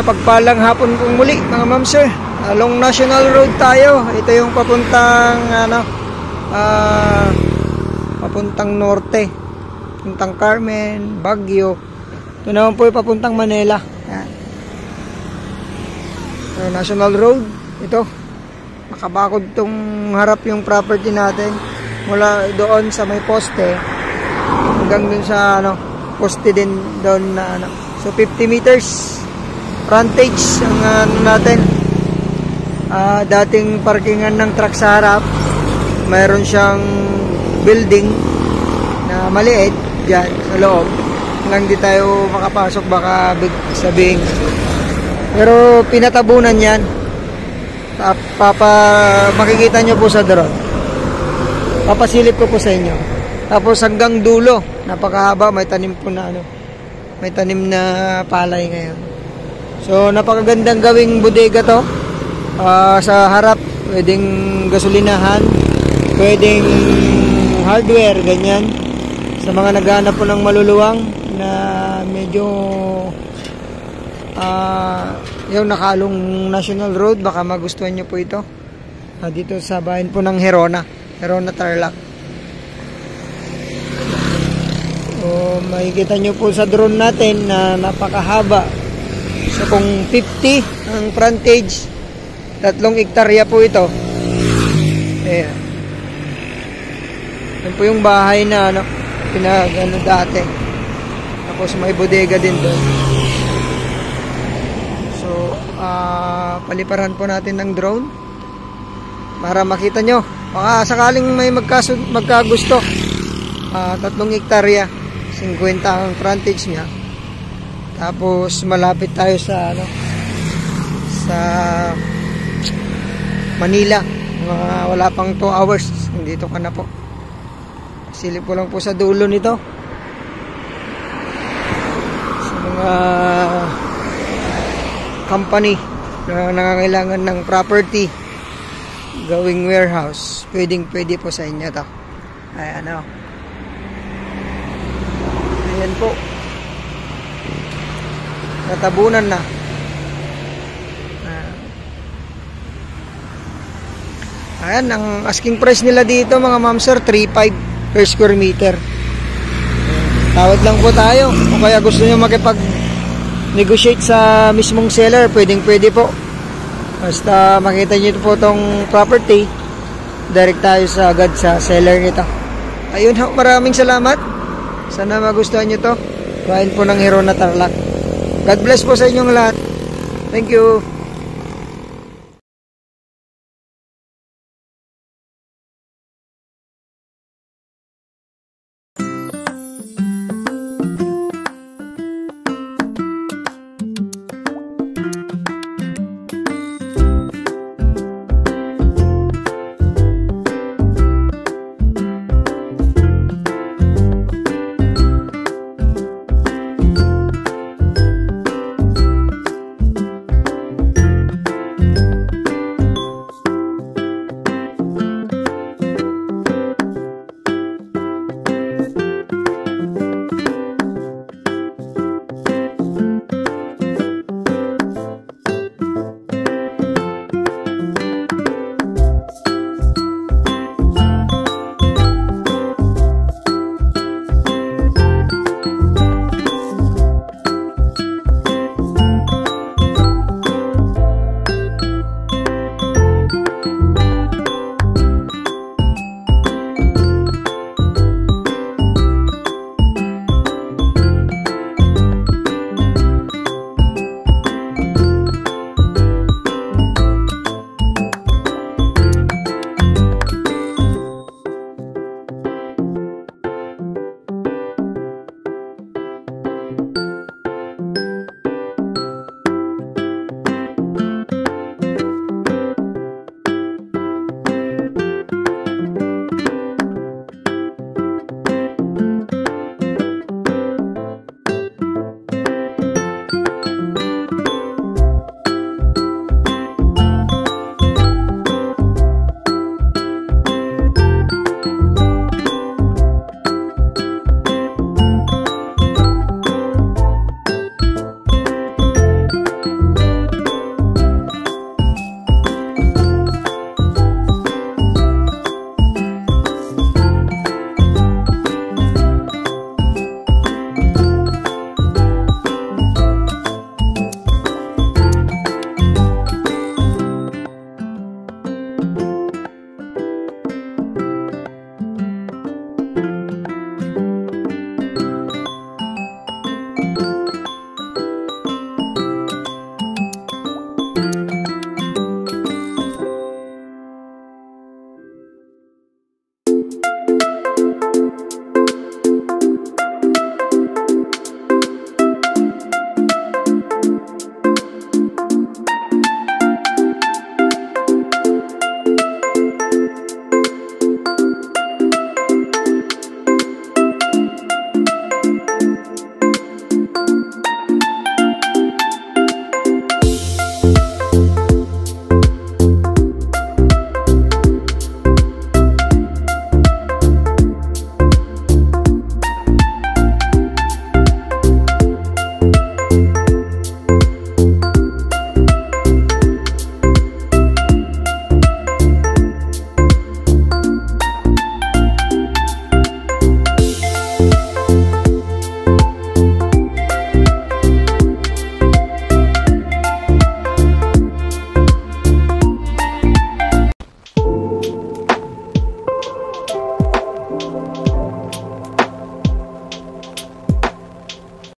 Mapagpalang hapon kong muli mga ma'am sir. Along National Road tayo. Ito yung papuntang papuntang norte, papuntang Carmen, Baguio. Ito naman po yung papuntang Manila. Yan. National Road. Ito. Nakabakod tong harap yung property natin. Mula doon sa may poste hanggang dun sa poste din doon na So 50 meters frontage ang natin. Dating parkingan ng truck sa harap. Mayroon siyang building na maliit dyan sa loob. Lang di tayo makapasok, baka sabihin. Pero pinatabunan yan. Makikita nyo po sa drone. Papasilip ko po sa inyo. Tapos hanggang dulo, napakahaba, may tanim po na may tanim na palay ngayon. So napakagandang gawing bodega to. Sa harap pwedeng gasolinahan, pwedeng hardware, ganyan. Sa mga naghahanap po ng maluluwang na medyo yung nakalong National Road, baka magustuhan nyo po ito. Dito sa bayan po ng Herona Tarlac. So makikita nyo po sa drone natin na napakahaba. So kung 50 ang frontage, 3 hektarya po ito. Ayan. Yan po yung bahay na dati. Tapos may bodega din doon. So paliparan po natin ng drone para makita nyo. Baka sakaling may magkagusto. 3 hektarya, 50 ang frontage niya. Tapos malapit tayo sa sa Manila. Wala pang 2 hours. Dito ka na po. Silip ko lang po sa dulo nito. Sa mga company na nangangailangan ng property gawing warehouse, pwede po sa inyo to. Ayan ayan po, natabunan na. Ayan, ang asking price nila dito mga ma'am sir, 3.5 per square meter. Tawad lang po tayo. Kung kaya gusto nyo makipag-negotiate sa mismong seller, pwede po. Basta makita nyo po tong property, direct tayo agad sa seller nito. Ayun, maraming salamat. Sana magustuhan nyo to. Bayan po ng Herona Tarlac. God bless po sa inyong lahat. Thank you.